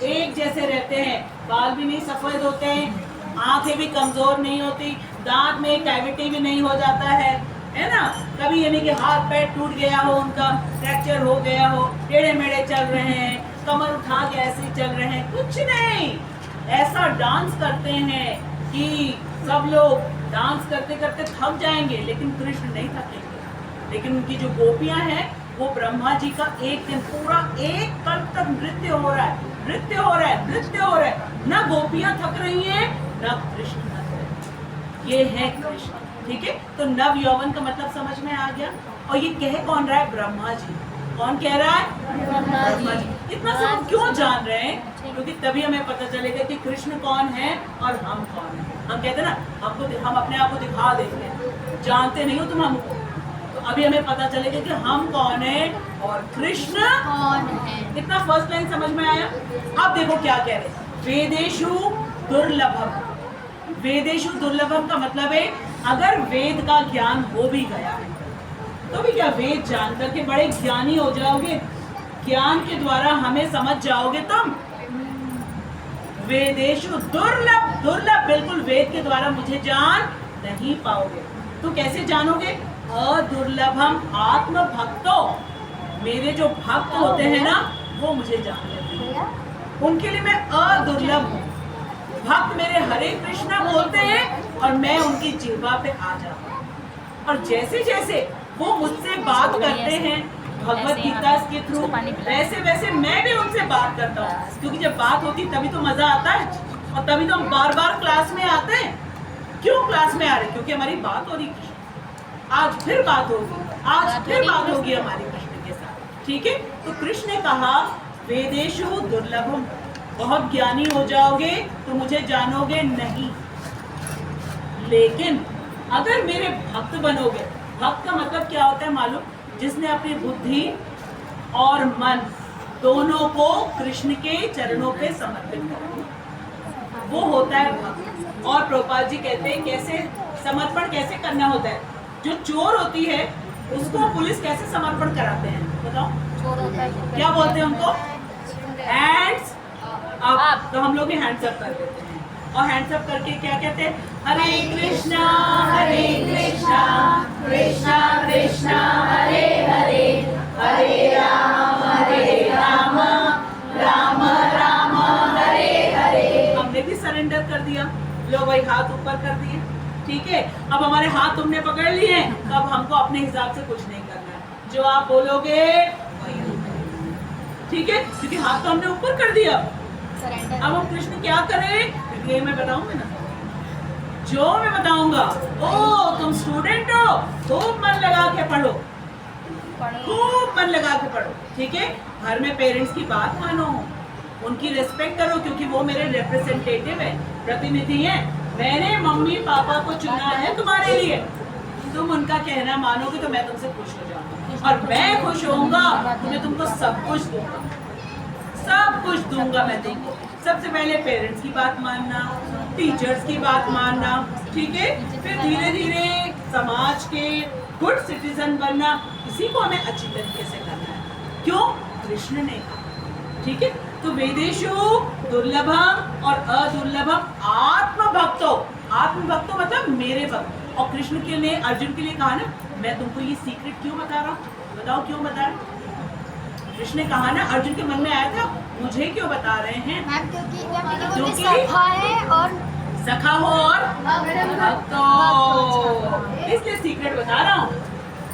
एक जैसे रहते हैं, बाल भी नहीं सफेद होते हैं, आंखें भी कमजोर नहीं होती, दांत में कैविटी भी नहीं हो जाता है ना। कभी यानी कि हाथ पैर टूट गया हो, उनका फ्रैक्चर हो गया हो, टेढ़े मेढ़े चल रहे हैं, कमर उठा के ऐसे चल रहे हैं, कुछ नहीं। ऐसा डांस करते हैं कि सब लोग डांस करते करते थक जाएंगे, लेकिन कृष्ण नहीं थकेंगे। लेकिन उनकी जो गोपियां हैं, वो ब्रह्मा जी का एक दिन पूरा एक कल्प तक नृत्य हो रहा है, नृत्य हो रहा है, नृत्य हो रहा है। ना गोपियां थक रही हैं, ना कृष्ण थक रहे हैं। ये है कृष्ण। ठीक है, तो नव यौवन का मतलब समझ में आ गया। और ये कह कौन रहा है? ब्रह्मा जी। कौन कह रहा है? ब्रह्मा जी। इतना सब क्यों जान रहे हैं? क्योंकि तभी हमें पता चलेगा कि कृष्ण कौन है और हम कौन है। हम कहते हैं ना, हम अपने आप को दिखा देते हैं, जानते नहीं हो तुम हमको। तो अभी हमें पता चलेगा कि हम कौन है और कृष्ण कौन है। इतना फर्स्ट लाइन समझ में आया। अब देखो क्या कह रहे हैं, वेदेशु दुर्लभम। वेदेशु दुर्लभम का मतलब है, अगर वेद का ज्ञान हो भी गया है तो भी क्या वेद जान करके बड़े ज्ञानी हो जाओगे? ज्ञान के द्वारा हमें समझ जाओगे तुम। वेदेशु दुर्लभ, दुर्लभ बिल्कुल वेद के द्वारा मुझे जान नहीं पाओगे। तो कैसे जानोगे? अदुर्लभम आत्म भक्तो। मेरे जो भक्त होते हैं ना, वो मुझे जान लेते हैं, उनके लिए मैं अदुर्लभ हूँ। भक्त मेरे हरे कृष्णा बोलते हैं और मैं उनकी जिह्वा पे आ जाता हूँ। और जैसे जैसे वो मुझसे बात करते हैं भगवत गीता के थ्रू, वैसे वैसे मैं भी उनसे बात करता हूँ। क्योंकि जब बात होती तभी तो मजा आता है, और तभी तो हम बार बार क्लास में आते हैं। क्यों क्लास में आ रहे? क्योंकि हमारी बात हो रही कृष्ण। आज फिर बात होगी, आज फिर बात होगी हमारी कृष्ण के साथ। ठीक है, तो कृष्ण ने कहा वेदेशु दुर्लभम, बहुत ज्ञानी हो जाओगे तो मुझे जानोगे नहीं। लेकिन अगर मेरे भक्त बनोगे, भक्त का मतलब क्या होता है मालूम? जिसने अपनी बुद्धि और मन दोनों को कृष्ण के चरणों पे समर्पित कर, वो होता है भक्त। और प्रभुपाद जी कहते हैं कैसे समर्पण कैसे करना होता है। जो चोर होती है उसको पुलिस कैसे समर्पण कराते हैं बताओ? क्या बोलते हैं उनको? Hands up. तो हम लोग भी हैंड्स अप कर देते हैं, और हैंड्स अप करके क्या कहते हैं? हरे कृष्णा कृष्णा कृष्णा हरे हरे, हरे राम राम राम हरे हरे। हमने भी सरेंडर कर दिया। लो भाई, हाथ ऊपर कर दिए। ठीक है, अब हमारे हाथ तुमने पकड़ लिए, तो अब हमको अपने हिसाब से कुछ नहीं करना है, जो आप बोलोगे वही होगा। ठीक है, क्योंकि हाथ तो हमने ऊपर कर दिया। अब हम कृष्ण क्या करें? ये मैं बताऊंगा ना, जो मैं बताऊंगा। ओ तुम स्टूडेंट हो, खूब मन लगा के पढ़ो, खूब मन लगा के पढ़ो। ठीक है, घर में पेरेंट्स की बात मानो, उनकी रेस्पेक्ट करो, क्योंकि वो मेरे रिप्रेजेंटेटिव है, प्रतिनिधि हैं। मैंने मम्मी पापा को चुना है तुम्हारे लिए। तुम उनका कहना मानोगे तो मैं तुमसे खुश हो जाऊंगा, और मैं खुश होऊंगा तो मैं तुमको सब कुछ दूंगा, सब कुछ दूंगा मैं तुमको। सबसे पहले पेरेंट्स की बात मानना, टीचर्स की बात मानना। ठीक है, फिर धीरे धीरे समाज के गुड सिटीजन बनना। इसी को हमें अच्छी तरीके से करना है। क्यों? कृष्ण ने कहा। ठीक है, तो वेदेशु दुर्लभम और अदुर्लभम आत्मभक्तो। आत्मभक्तो मतलब मेरे भक्त। और कृष्ण के लिए, अर्जुन के लिए कहा ना, मैं तुमको ये सीक्रेट क्यों बता रहा हूँ? बताओ क्यों बता रहा? कृष्ण ने कहा ना, अर्जुन के मन में आया था, मुझे क्यों बता रहे हैं? मैम क्योंकि सखा है और सखा हो और भक्त हो, इसलिए सीक्रेट बता रहा हूँ।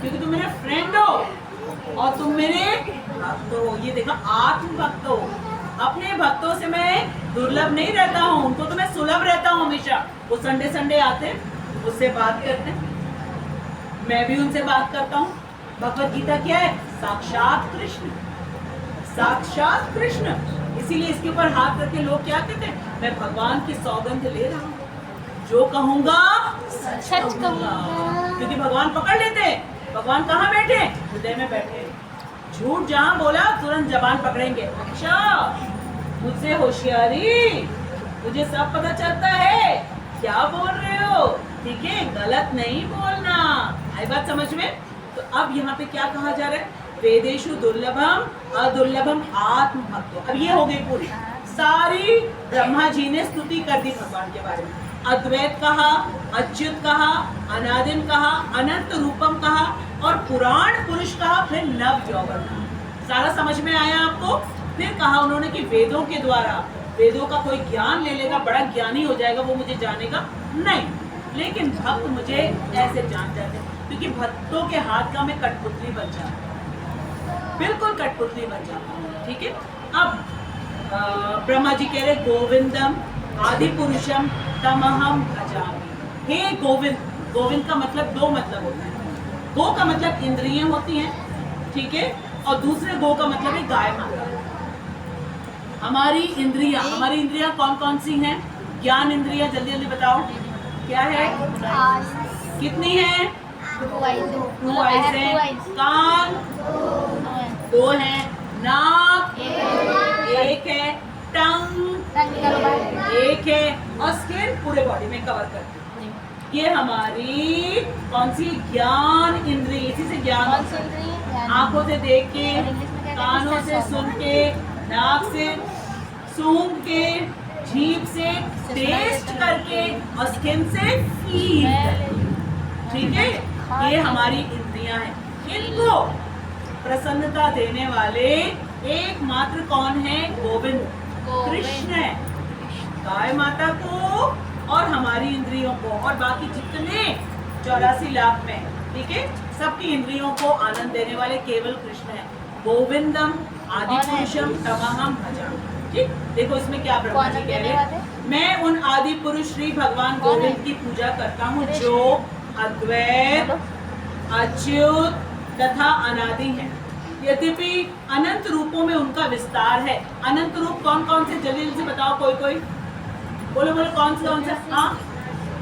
क्योंकि तुम मेरे फ्रेंड हो और तुम मेरे भक्त हो। ये देखा, आत्म भक्त हो। अपने भक्तों से मैं दुर्लभ नहीं रहता हूँ, उनको तो मैं सुलभ रहता हूँ हमेशा। वो संडे संडे आते, उससे बात करते, मैं भी उनसे बात करता हूँ। भगवत गीता क्या है? साक्षात कृष्ण, साक्षात कृष्ण। इसीलिए इसके ऊपर हाथ करके लोग क्या कहते हैं? मैं भगवान की सौगंध ले रहा हूँ, जो कहूंगा सच कहूंगा। क्योंकि भगवान पकड़ लेते हैं। भगवान कहाँ बैठे? हृदय में बैठे। झूठ जहाँ बोला तुरंत जबान पकड़ेंगे। अच्छा, मुझसे होशियारी, मुझे सब पता चलता है, क्या बोल रहे हो? ठीक है, गलत नहीं बोलना। आई बात समझ में? तो अब यहाँ पे क्या कहा जा रहा है? वेदेशु दुर्लभम अदुर्लभम आत्म भक्तो। अब ये हो गई पूरी सारी। ब्रह्मा जी ने स्तुति कर दी भगवान के बारे में। अद्वैत कहा, अच्युत कहा, अनादिम कहा, अनंत रूपम कहा, और पुराण पुरुष कहा, फिर नव यौवन कहा। सारा समझ में आया आपको? फिर कहा उन्होंने कि वेदों के द्वारा, वेदों का कोई ज्ञान ले लेगा, बड़ा ज्ञानी हो जाएगा, वो मुझे जानेगा नहीं। लेकिन भक्त मुझे ऐसे जान जाते हैं, क्योंकि भक्तों के हाथ का मैं कठपुतली बन जाता हूँ, बिल्कुल कठपुतली बन जाता हूँ। ठीक है। अब ब्रह्मा जी कह रहे गोविंदम आदि पुरुषम तमहम भजामि। हे गोविंद, गोविंद का मतलब दो मतलब होता है। गो का मतलब इंद्रियां होती हैं, ठीक है, और दूसरे गो का मतलब है गाय माता। हमारी इंद्रियां कौन कौन सी हैं? ज्ञान इंद्रियां, जल्दी जल्दी बताओ क्या है? कितनी है? 2 आइज है। कान 2 है। नाक 1 है। टंग 1 है। और स्किन पूरे बॉडी में कवर करती है। ये हमारी कौन सी? ज्ञान इंद्रिय। इसी से ज्ञान, आंखों से देख के, कानों से सुन के, नाक से सूंघ के, जीभ से टेस्ट करके और स्किन से फील करके। ठीक है, ये हमारी इंद्रियां हैं। इनको प्रसन्नता देने वाले एकमात्र कौन है? गोविंद, कृष्ण है। गाय माता को और हमारी इंद्रियों को और बाकी जितने 84 लाख में, ठीक है, सबकी इंद्रियों को आनंद देने वाले केवल कृष्ण है। गोविंदम आदि पुरुषम तमहम भजामि। ठीक, देखो इसमें क्या ब्रह्मा जी कह रहे हैं? मैं उन आदि पुरुष श्री भगवान गोविंद की पूजा करता हूँ जो अद्वैत, अच्युत तथा अनादि है। यद्यपि अनंत रूपों में उनका विस्तार है। अनंत रूप कौन कौन से? जल्दी से बताओ, कोई कोई बोलो बोलो, कौन से? हाँ,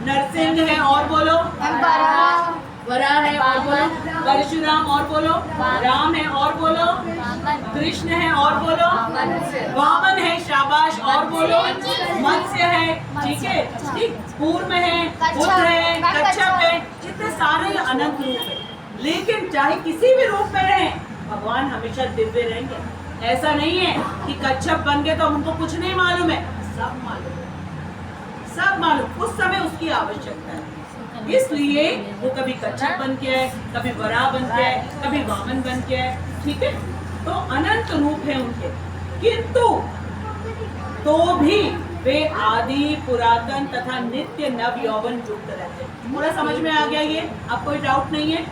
नरसिंह है, और बोलो वरा है, और बोलो परशुराम, और बोलो राम है, और बोलो कृष्ण है, और बोलो वामन है, शाबाश, और बोलो मत्स्य है। ठीक है, ठीक, कूर्म है, बुद्ध है, कच्छप है, जितने सारे अनंत रूप है। लेकिन चाहे किसी भी रूप में रहे, भगवान हमेशा दिव्य रहेंगे। ऐसा नहीं है कि कच्छप बन गए तो हमको कुछ नहीं मालूम है, सब मालूम है, सब मालूम। उस समय उसकी आवश्यकता है, इसलिए वो कभी कच्छप बन के है, कभी वराह बन के है, कभी वामन बन के है। ठीक है, तो अनंत रूप है उनके, किंतु तो भी वे आदि, पुरातन तथा नित्य नव यौवन युक्त रहते हैं। पूरा समझ में आ गया ये? अब कोई डाउट नहीं है?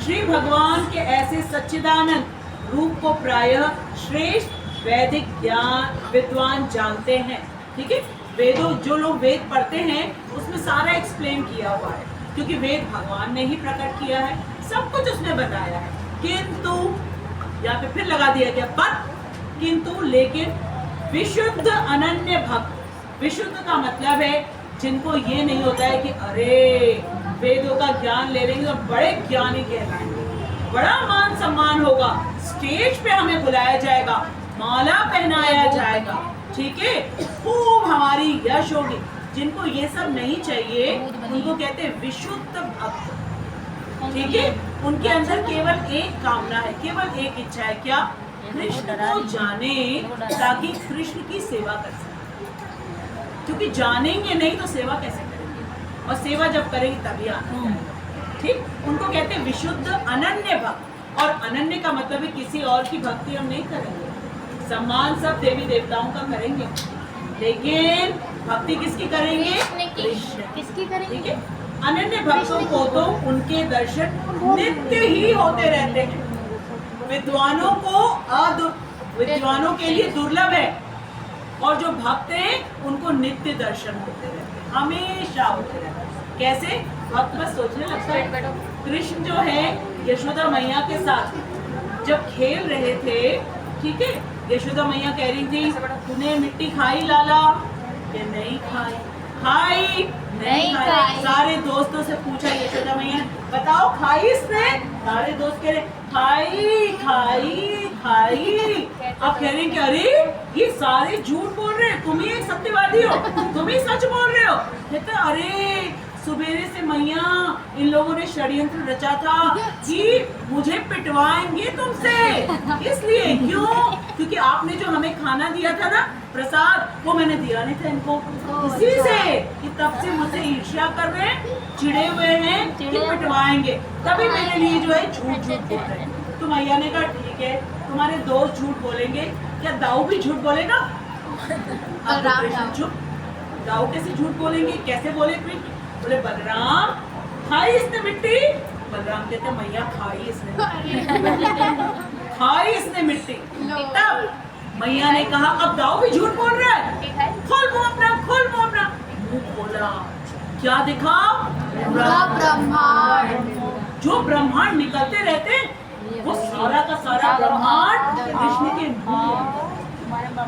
श्री भगवान के ऐसे सच्चिदानंद रूप को प्रायः श्रेष्ठ वैदिक ज्ञान विद्वान जानते हैं। ठीक है, वेदों, जो लोग वेद पढ़ते हैं उसमें सारा एक्सप्लेन किया हुआ है, क्योंकि वेद भगवान ने ही प्रकट किया है, सब कुछ उसने बताया है। किंतु यहाँ पे फिर लगा दिया गया पर, किंतु लेकिन विशुद्ध अनन्य भक्त, विशुद्ध का मतलब है जिनको ये नहीं होता है कि अरे वेदों का ज्ञान ले लेंगे तो बड़े ज्ञानी कहलाएंगे, बड़ा मान सम्मान होगा, स्टेज पे हमें बुलाया जाएगा, माला पहनाया जाएगा, ठीक है, खूब हमारी यश होगी। जिनको ये सब नहीं चाहिए उनको कहते हैं विशुद्ध भक्त। ठीक है, उनके अंदर केवल एक कामना है, केवल एक इच्छा है, क्या? कृष्ण को जाने, ताकि कृष्ण की सेवा कर सके। क्योंकि जानेंगे नहीं तो सेवा कैसे करेंगे, और सेवा जब करेंगे तभी आनंद आएगा। ठीक, उनको कहते हैं विशुद्ध अनन्य भक्त। और अनन्य का मतलब है किसी और की भक्ति हम नहीं करेंगे, सम्मान सब देवी देवताओं का करेंगे, लेकिन भक्ति किसकी करेंगे? कृष्ण किसकी करेंगे? ठीक है, अनन्य भक्तों को तो उनके दर्शन नित्य ही होते रहते हैं। विद्वानों को विद्वानों के लिए दुर्लभ है, और जो भक्त हैं उनको नित्य दर्शन होते रहते हैं, हमेशा होते रहते हैं। कैसे? भक्त बस सोचने लगता है। कृष्ण जो है यशोदा मैया के साथ जब खेल रहे थे, ठीक है, यशोदा मैया कह रही थी तूने मिट्टी खाई लाला? कि नहीं खाई। खाई? नहीं खाई। सारे दोस्तों से पूछा यशोदा मैया ने, बताओ खाई इसने? सारे दोस्त कह रहे खाई खाई खाई। अब कह रहे कि अरे ये सारे झूठ बोल रहे हैं, तुम ही एक सत्यवादी हो, तुम ही सच बोल रहे हो। कहते अरे सुबेरे से मैया इन लोगों ने षड्यंत्र रचा था कि मुझे पिटवाएंगे तुमसे, इसलिए। क्यों? क्योंकि आपने जो हमें खाना दिया था ना, प्रसाद, वो मैंने दिया नहीं था इनको, इसी से कि तब से मुझसे ईर्ष्या कर रहे हैं, चिढ़े हुए हैं कि पिटवाएंगे, तभी मेरे लिए जो है झूठ झूठ बोल रहे हैं। तो मैया ने कहा ठीक है, तुम्हारे दोस्त झूठ बोलेंगे, क्या दाऊ भी झूठ बोलेगा? अब तो कृष्ण चुप। दाऊ कैसे झूठ बोलेंगे, कैसे बोले कृष्ण? बोले बलराम खाई इसने मिट्टी। बलराम कहते मैया खाई इसने खाई इसने मिट्टी। तब मैया ने कहा अब दाऊ भी झूठ बोल रहा है, खोल मुंह अपना, खोल मुंह अपना। मुंह खोला, क्या दिखा? ब्रह्मांड। जो ब्रह्मांड निकलते रहते वो सारा का सारा ब्रह्मांड कृष्ण के मुंह।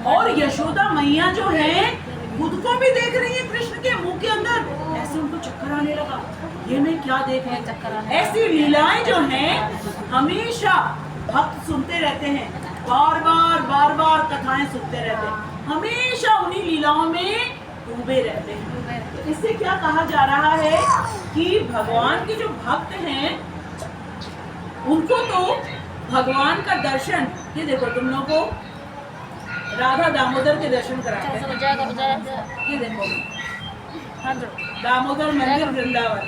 और यशोदा मैया जो है खुद को भी देख रही है कृष्ण के मुंह के अंदर। ऐसे उनको चक्कर आने लगा, ये मैं क्या देख रही हूं। ऐसी लीलाएं जो हैं हमेशा भक्त सुनते रहते हैं, बार बार कथाएं सुनते रहते हैं, हमेशा उन्हीं लीलाओं में डूबे रहते हैं। इससे क्या कहा जा रहा है कि भगवान के जो भक्त हैं उनको तो भगवान का दर्शन, ये देखो तुम लोग को राधा दामोदर के दर्शन कराते हैं। ये देखो दामोदर मंदिर वृंदावन,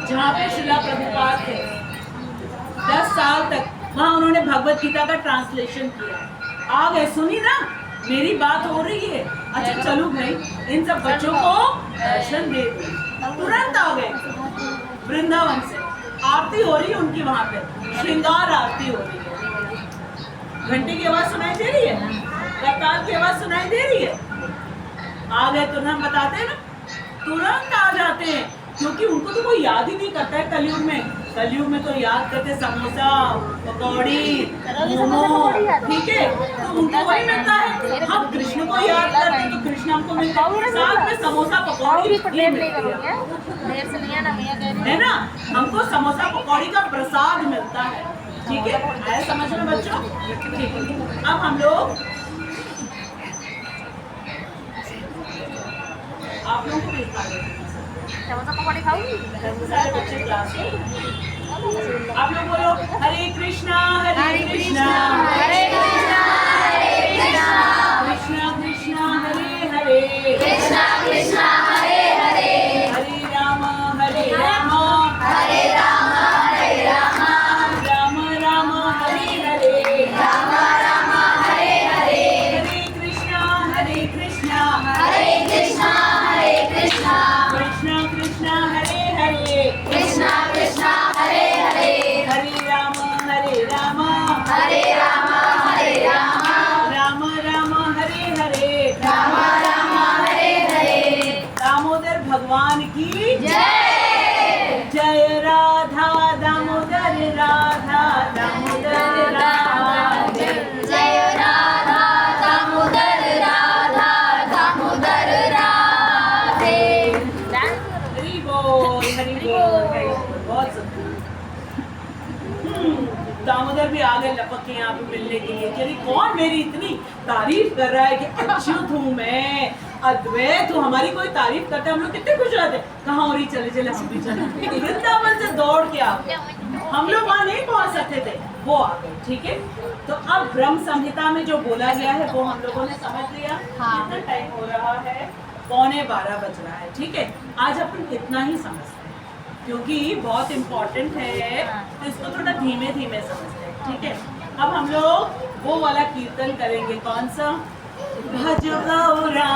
जहाँ पे शिला प्रभुपाद थे 10 साल तक, वहाँ उन्होंने भगवत गीता का ट्रांसलेशन किया। आ गए, सुनी ना मेरी बात हो रही है, अच्छा चलो भाई इन सब बच्चों को दर्शन दे दो। तुरंत आ गए वृंदावन से, आरती हो रही है उनकी, वहाँ पे श्रृंगार आरती हो रही है, घंटी की आवाज सुनाई दे रही है, करताल की आवाज सुनाई दे रही है। आ गए तुरंत, बताते हैं ना, तुरंत आ जाते हैं, क्योंकि उनको तो कोई याद ही नहीं करता है कलयुग में। कलयुग में तो याद करते समोसा, पकौड़ी, मोमो, ठीक है, तो उनको वही मिलता है। हम कृष्ण को याद करते हैं तो कृष्ण हमको मिलता है, साथ में समोसा पकौड़ी ही मिलती है ना, हमको समोसा पकौड़ी का प्रसाद मिलता है। ठीक है, आया समझ में बच्चों? ठीक है, अब हम लोग आप लोगों को भी खा लेते हैं। सारे बच्चे क्लास में आप लोग बोलो हरे कृष्णा कृष्णा कृष्णा कृष्णा हरे हरे राम राम राम हरे हरे कृष्णा कृष्णा कृष्णा कृष्णा हरे हरे राम राम राम हरे दामोदर भगवान की जय राधा दामोदर राधा दामोदर राधे। हरि बोल हरि बोल हरि बोल, बहुत सुंदर। दामोदर भी आ गए लपक के यहाँ पे मिलने के लिए, कि कौन मेरी इतनी तारीफ कर रहा है कि अच्युत हूँ मैं, अद्वैत हूँ, हमारी कोई तारीफ करता है, हम लोग कितने खुश रहते हैं। कहाँ हो रही, चले चले हम भी चले। वृंदावन से दौड़ के आ गए, हम लोग वहाँ नहीं पहुँच सकते थे, वो आ गए। ठीक है, तो अब ब्रह्म संहिता में जो बोला गया है वो हम लोगों ने समझ लिया। कितना टाइम हो रहा है? 11:15 बज रहा है। ठीक है, आज अपन इतना ही समझते हैं क्योंकि बहुत इम्पोर्टेंट है, तो इसको थोड़ा धीमे धीमे समझते हैं। ठीक है, अब हम लोग वो वाला कीर्तन करेंगे, कौन सा? भज गौरा